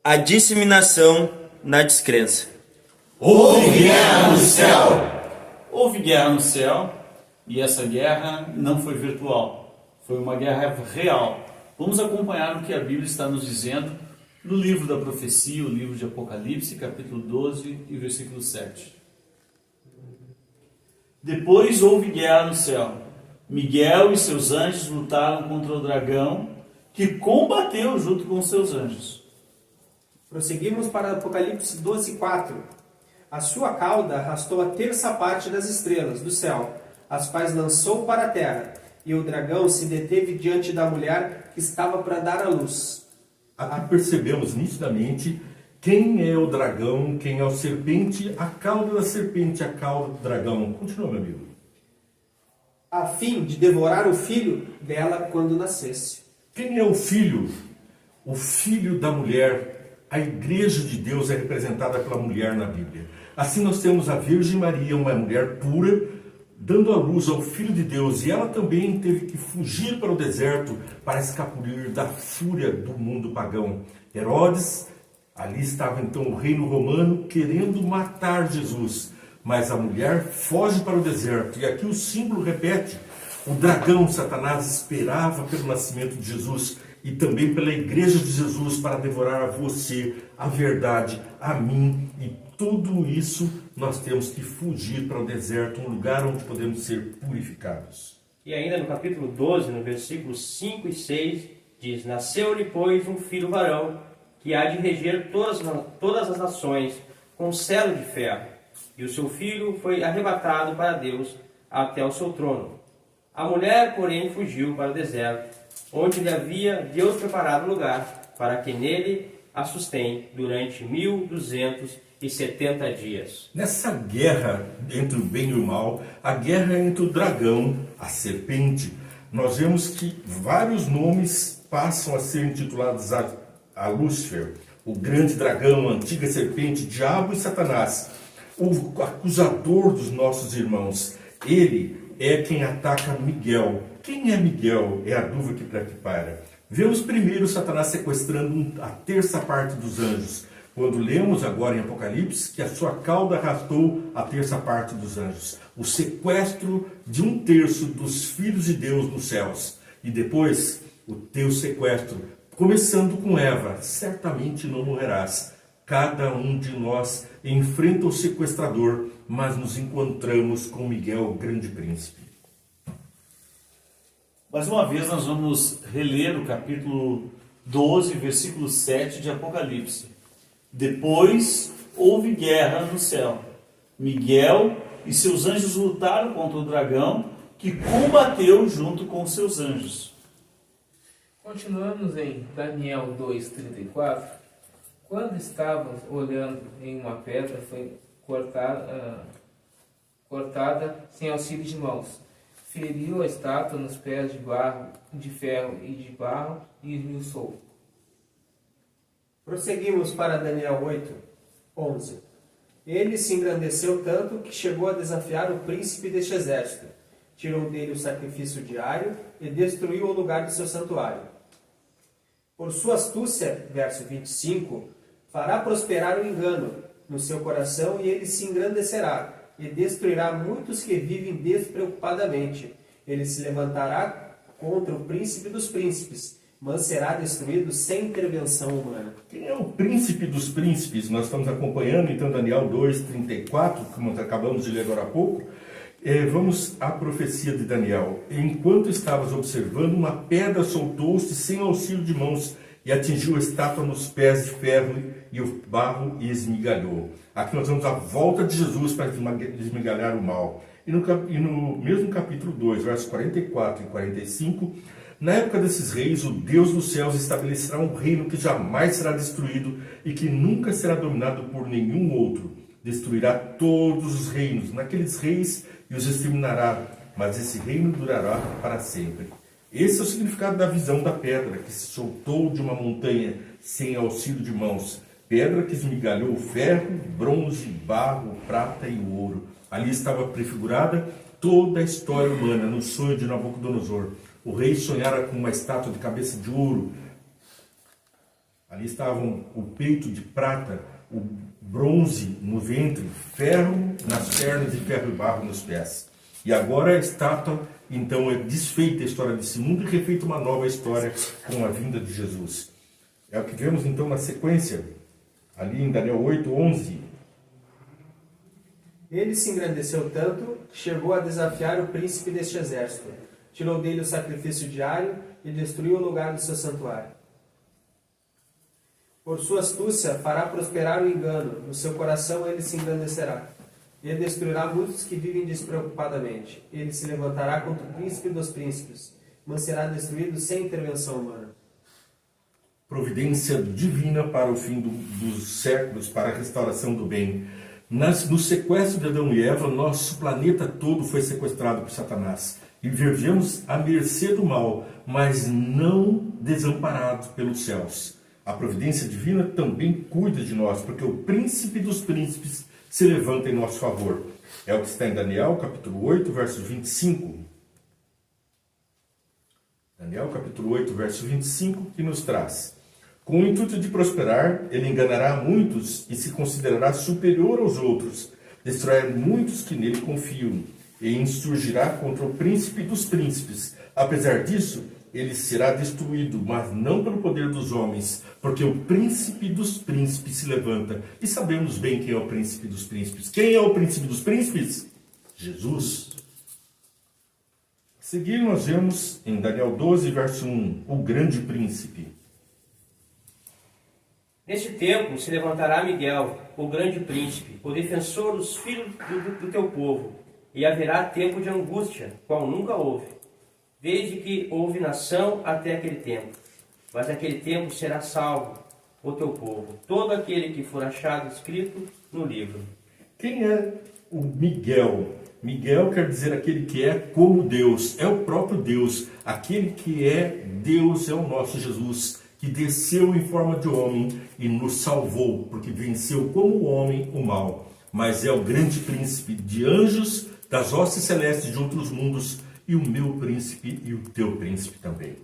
A disseminação na descrença. Houve guerra no céu! Houve guerra no céu e essa guerra não foi virtual, foi uma guerra real. Vamos acompanhar o que a Bíblia está nos dizendo no livro da profecia, o livro de Apocalipse, capítulo 12 e versículo 7. Depois houve guerra no céu. Miguel e seus anjos lutaram contra o dragão, que combateu junto com seus anjos. Prosseguimos para Apocalipse 12:4. A sua cauda arrastou a terça parte das estrelas do céu, as quais lançou para a terra, e o dragão se deteve diante da mulher que estava para dar à luz. Aqui percebemos nitidamente quem é o dragão, quem é o serpente, a cauda da serpente, a cauda do dragão. Continua, meu amigo. A fim de devorar o filho dela quando nascesse. Quem é o filho? O filho da mulher. A igreja de Deus é representada pela mulher na Bíblia. Assim nós temos a Virgem Maria, uma mulher pura, dando à luz ao Filho de Deus. E ela também teve que fugir para o deserto para escapulir da fúria do mundo pagão. Herodes, ali estava então o reino romano querendo matar Jesus. Mas a mulher foge para o deserto. E aqui o símbolo repete. O dragão, Satanás, esperava pelo nascimento de Jesus e também pela igreja de Jesus para devorar a você, a verdade, a mim. E tudo isso nós temos que fugir para o deserto, um lugar onde podemos ser purificados. E ainda no capítulo 12, no versículos 5 e 6, diz: Nasceu-lhe, pois, um filho varão, que há de reger todas as nações com cetro de ferro. E o seu filho foi arrebatado para Deus até o seu trono. A mulher, porém, fugiu para o deserto, onde lhe havia Deus preparado lugar, para que nele a sustém durante 1270 dias. Nessa guerra entre o bem e o mal, a guerra entre o dragão, a serpente, nós vemos que vários nomes passam a ser intitulados a Lúcifer, o grande dragão, a antiga serpente, diabo e Satanás, o acusador dos nossos irmãos. Ele é quem ataca Miguel. Quem é Miguel? É a dúvida que para. Vemos primeiro Satanás sequestrando a terça parte dos anjos. Quando lemos agora em Apocalipse que a sua cauda arrastou a terça parte dos anjos. O sequestro de um terço dos filhos de Deus nos céus. E depois o teu sequestro, começando com Eva, certamente não morrerás. Cada um de nós enfrenta o sequestrador, mas nos encontramos com Miguel, o grande príncipe. Mais uma vez nós vamos reler o capítulo 12, versículo 7 de Apocalipse. Depois houve guerra no céu. Miguel e seus anjos lutaram contra o dragão, que combateu junto com seus anjos. Continuamos em Daniel 2:34. Quando estávamos olhando em uma pedra, foi cortada sem auxílio de mãos. Feriu a estátua nos pés de ferro e de barro e esmiuçou. Prosseguimos para Daniel 8:11. Ele se engrandeceu tanto que chegou a desafiar o príncipe deste exército. Tirou dele o sacrifício diário e destruiu o lugar de seu santuário. Por sua astúcia, verso 25, fará prosperar o engano no seu coração e ele se engrandecerá e destruirá muitos que vivem despreocupadamente. Ele se levantará contra o príncipe dos príncipes, mas será destruído sem intervenção humana. Quem é o príncipe dos príncipes? Nós estamos acompanhando então Daniel 2:34, como acabamos de ler agora há pouco. Vamos à profecia de Daniel. Enquanto estavas observando, uma pedra soltou-se sem auxílio de mãos e atingiu a estátua nos pés de ferro e o barro e esmigalhou. Aqui nós vemos a volta de Jesus para esmigalhar o mal. E no mesmo capítulo 2, versos 44 e 45, na época desses reis, o Deus dos céus estabelecerá um reino que jamais será destruído e que nunca será dominado por nenhum outro. Destruirá todos os reinos, naqueles reis, e os exterminará, mas esse reino durará para sempre. Esse é o significado da visão da pedra, que se soltou de uma montanha sem auxílio de mãos. Pedra que esmigalhou ferro, bronze, barro, prata e ouro. Ali estava prefigurada toda a história humana no sonho de Nabucodonosor. O rei sonhara com uma estátua de cabeça de ouro. Ali estavam o peito de prata, o bronze no ventre, ferro nas pernas e ferro e barro nos pés. E agora a estátua, então, é desfeita a história desse mundo e refeita uma nova história com a vinda de Jesus. É o que vemos, então, na sequência, ali em Daniel 8:11. Ele se engrandeceu tanto que chegou a desafiar o príncipe deste exército. Tirou dele o sacrifício diário e destruiu o lugar do seu santuário. Por sua astúcia fará prosperar o engano, no seu coração ele se engrandecerá. Ele destruirá muitos que vivem despreocupadamente. Ele se levantará contra o príncipe dos príncipes, mas será destruído sem intervenção humana. Providência divina para o fim dos séculos, para a restauração do bem. No sequestro de Adão e Eva, nosso planeta todo foi sequestrado por Satanás. E vivemos à mercê do mal, mas não desamparados pelos céus. A providência divina também cuida de nós, porque o príncipe dos príncipes se levanta em nosso favor. É o que está em Daniel, capítulo 8, verso 25. Daniel, capítulo 8, verso 25, que nos traz: com o intuito de prosperar, ele enganará muitos e se considerará superior aos outros, destruirá muitos que nele confiam, e insurgirá contra o príncipe dos príncipes. Apesar disso, ele será destruído, mas não pelo poder dos homens, porque o príncipe dos príncipes se levanta. E sabemos bem quem é o príncipe dos príncipes. Quem é o príncipe dos príncipes? Jesus. A seguir nós vemos em Daniel 12, verso 1, o grande príncipe. Neste tempo se levantará Miguel, o grande príncipe, o defensor dos filhos do teu povo, e haverá tempo de angústia, qual nunca houve, desde que houve nação até aquele tempo. Mas naquele tempo será salvo o teu povo, todo aquele que for achado escrito no livro. Quem é o Miguel? Miguel quer dizer aquele que é como Deus, é o próprio Deus. Aquele que é Deus é o nosso Jesus, que desceu em forma de homem e nos salvou, porque venceu como homem o mal. Mas é o grande príncipe de anjos, das hostes celestes de outros mundos, e o meu príncipe e o teu príncipe também.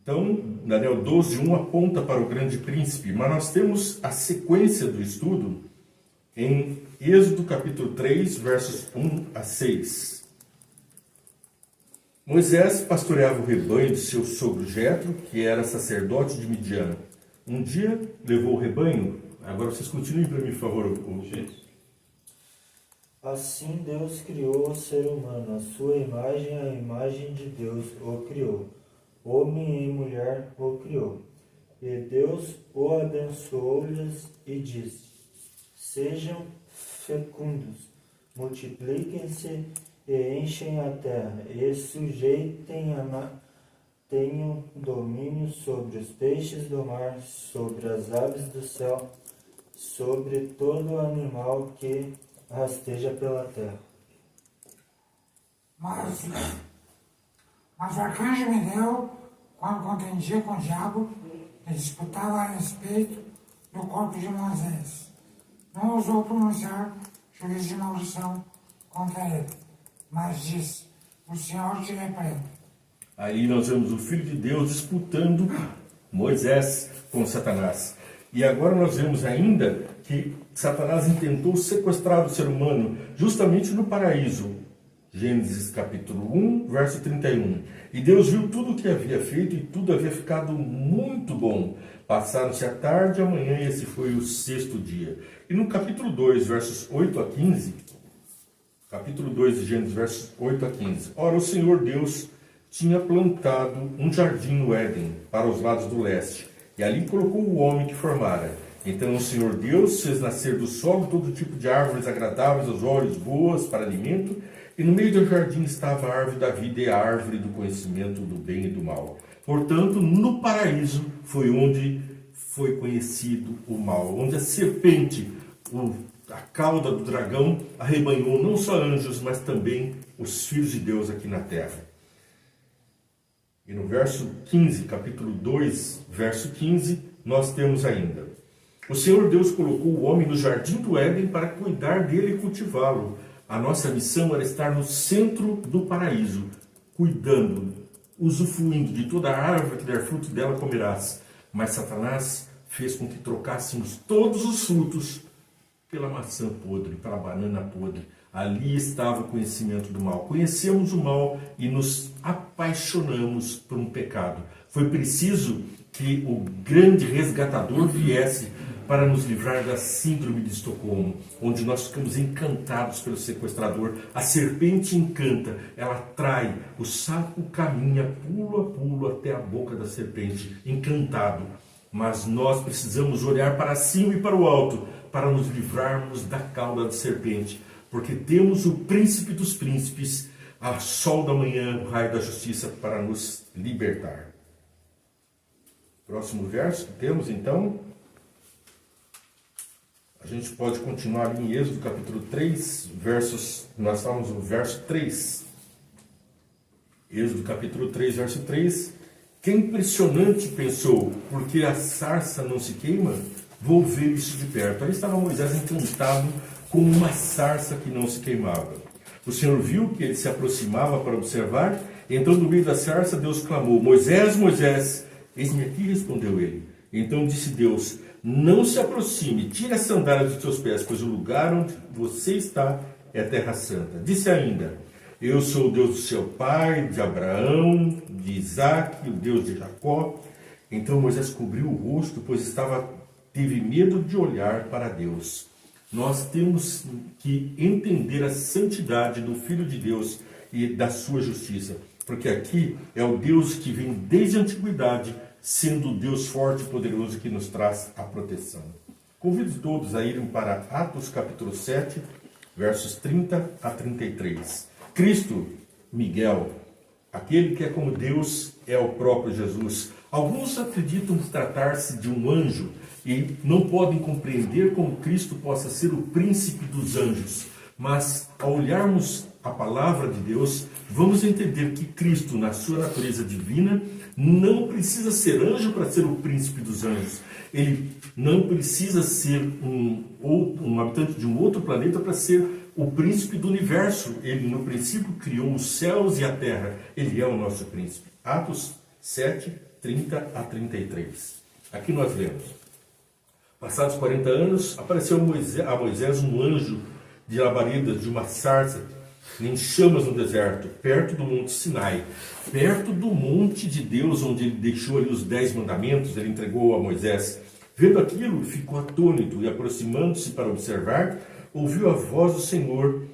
Então, Daniel 12, 1 aponta para o grande príncipe, mas nós temos a sequência do estudo em Êxodo capítulo 3, versos 1 a 6. Moisés pastoreava o rebanho de seu sogro Jetro, que era sacerdote de Midian. Um dia levou o rebanho. Agora vocês continuem para mim, por favor. Assim Deus criou o ser humano, a sua imagem, a imagem de Deus o criou. Homem e mulher o criou. E Deus o abençoou-lhes e disse: sejam fecundos, multipliquem-se e enchem a terra, e tenham domínio sobre os peixes do mar, sobre as aves do céu, sobre todo animal que rasteja pela terra. Mas o arcanjo Miguel, quando contendia com o diabo, disputava a respeito do corpo de Moisés. Não ousou pronunciar juízo de maldição contra ele, mas disse: o Senhor te repreenda. Aí nós vemos o Filho de Deus disputando Moisés com Satanás. E agora nós vemos ainda que Satanás intentou sequestrar o ser humano justamente no paraíso. Gênesis capítulo 1, verso 31. E Deus viu tudo o que havia feito e tudo havia ficado muito bom. Passaram-se a tarde e a manhã e esse foi o sexto dia. E no capítulo 2, versos 8 a 15, capítulo 2 de Gênesis, versos 8 a 15. Ora, o Senhor Deus tinha plantado um jardim no Éden, para os lados do leste, e ali colocou o homem que formara. Então o Senhor Deus fez nascer do solo todo tipo de árvores agradáveis aos olhos, boas para alimento, e no meio do jardim estava a árvore da vida e a árvore do conhecimento do bem e do mal. Portanto, no paraíso foi onde foi conhecido o mal, onde a serpente, a cauda do dragão, arrebanhou não só anjos, mas também os filhos de Deus aqui na terra. E no verso 15, capítulo 2, verso 15, nós temos ainda: o Senhor Deus colocou o homem no jardim do Éden para cuidar dele e cultivá-lo. A nossa missão era estar no centro do paraíso, cuidando usufruindo de toda a árvore que der fruto dela comerás. Mas Satanás fez com que trocássemos todos os frutos pela maçã podre, pela banana podre. Ali estava o conhecimento do mal. Conhecemos o mal e nos apaixonamos por um pecado. Foi preciso que o grande resgatador viesse para nos livrar da síndrome de Estocolmo, onde nós ficamos encantados pelo sequestrador. A serpente encanta, ela atrai, o sapo caminha pulo a pulo até a boca da serpente, encantado. Mas nós precisamos olhar para cima e para o alto, para nos livrarmos da cauda da serpente, porque temos o príncipe dos príncipes, a sol da manhã, o raio da justiça, para nos libertar. Próximo verso que temos, então, a gente pode continuar ali em Êxodo capítulo 3, nós estamos no verso 3. Êxodo capítulo 3, verso 3. Que impressionante, pensou, porque a sarça não se queima? Vou ver isso de perto. Aí estava Moisés encantado com uma sarça que não se queimava. O Senhor viu que ele se aproximava para observar, então no meio da sarça Deus clamou: Moisés, Moisés, eis-me aqui, respondeu ele. Então disse Deus: não se aproxime, tire as sandálias dos seus pés, pois o lugar onde você está é terra santa. Disse ainda: eu sou o Deus do seu pai, de Abraão, de Isaque, o Deus de Jacó. Então Moisés cobriu o rosto, pois teve medo de olhar para Deus. Nós temos que entender a santidade do Filho de Deus e da sua justiça, porque aqui é o Deus que vem desde a antiguidade, sendo o Deus forte e poderoso que nos traz a proteção. Convido todos a irem para Atos capítulo 7, versos 30 a 33. Cristo, Miguel, aquele que é como Deus, é o próprio Jesus. Alguns acreditam tratar-se de um anjo e não podem compreender como Cristo possa ser o príncipe dos anjos. Mas, ao olharmos a palavra de Deus, vamos entender que Cristo, na sua natureza divina, não precisa ser anjo para ser o príncipe dos anjos. Ele não precisa ser um habitante de um outro planeta para ser o príncipe do universo. Ele, no princípio, criou os céus e a terra. Ele é o nosso príncipe. Atos 7, 30 a 33. Aqui nós lemos: passados 40 anos, apareceu a Moisés um anjo de labaredas de uma sarça em chamas no deserto, perto do monte Sinai, perto do monte de Deus, onde ele deixou ali os 10 mandamentos, ele entregou a Moisés. Vendo aquilo, ficou atônito e, aproximando-se para observar, ouviu a voz do Senhor: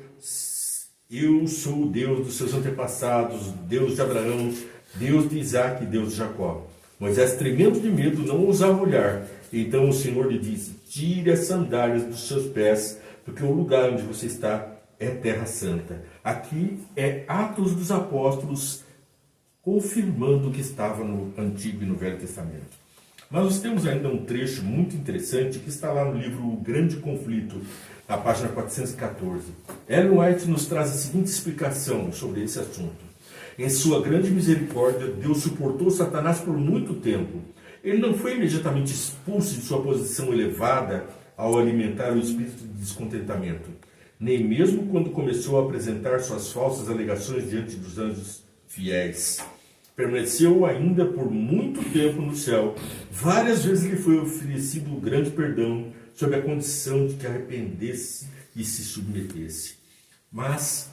eu sou o Deus dos seus antepassados, Deus de Abraão, Deus de Isaque e Deus de Jacó. Moisés, tremendo de medo, não ousava olhar. Então o Senhor lhe disse: tire as sandálias dos seus pés, porque o lugar onde você está é terra santa. Aqui é Atos dos Apóstolos confirmando o que estava no Antigo e no Velho Testamento. Mas nós temos ainda um trecho muito interessante que está lá no livro O Grande Conflito, na página 414. Ellen White nos traz a seguinte explicação sobre esse assunto. Em sua grande misericórdia, Deus suportou Satanás por muito tempo. Ele não foi imediatamente expulso de sua posição elevada ao alimentar o espírito de descontentamento, nem mesmo quando começou a apresentar suas falsas alegações diante dos anjos fiéis. Permaneceu ainda por muito tempo no céu. Várias vezes lhe foi oferecido o grande perdão, sob a condição de que arrependesse e se submetesse. Mas,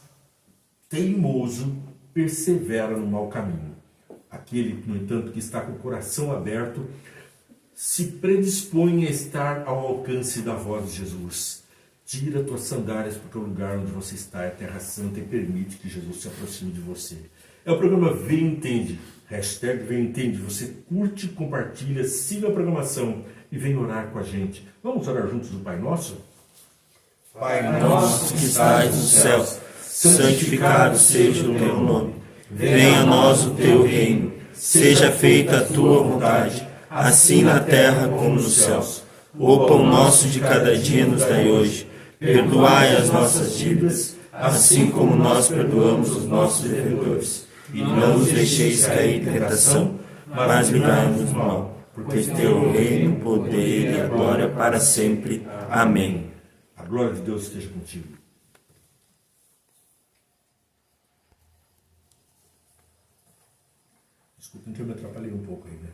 teimoso, persevera no mau caminho. Aquele, no entanto, que está com o coração aberto, se predispõe a estar ao alcance da voz de Jesus. Tira tuas sandálias, porque o lugar onde você está é terra santa, e permite que Jesus se aproxime de você. É o programa Vem Entende. Hashtag Vem Entende. Você curte, compartilha, siga a programação e vem orar com a gente. Vamos orar juntos do Pai Nosso? Pai nosso que estais nos céus, santificado seja o teu nome. Venha a nós o teu reino. Seja feita a tua vontade, assim na terra como nos céus. O pão nosso de cada dia nos dai hoje. Perdoai as nossas dívidas, assim como nós perdoamos os nossos devedores. E não nos deixeis cair em tentação, mas livrai-nos do mal. Porque teu reino, o poder e a glória para sempre. Amém. A glória de Deus esteja contigo. Desculpa, então eu me atrapalhei um pouco aí, né?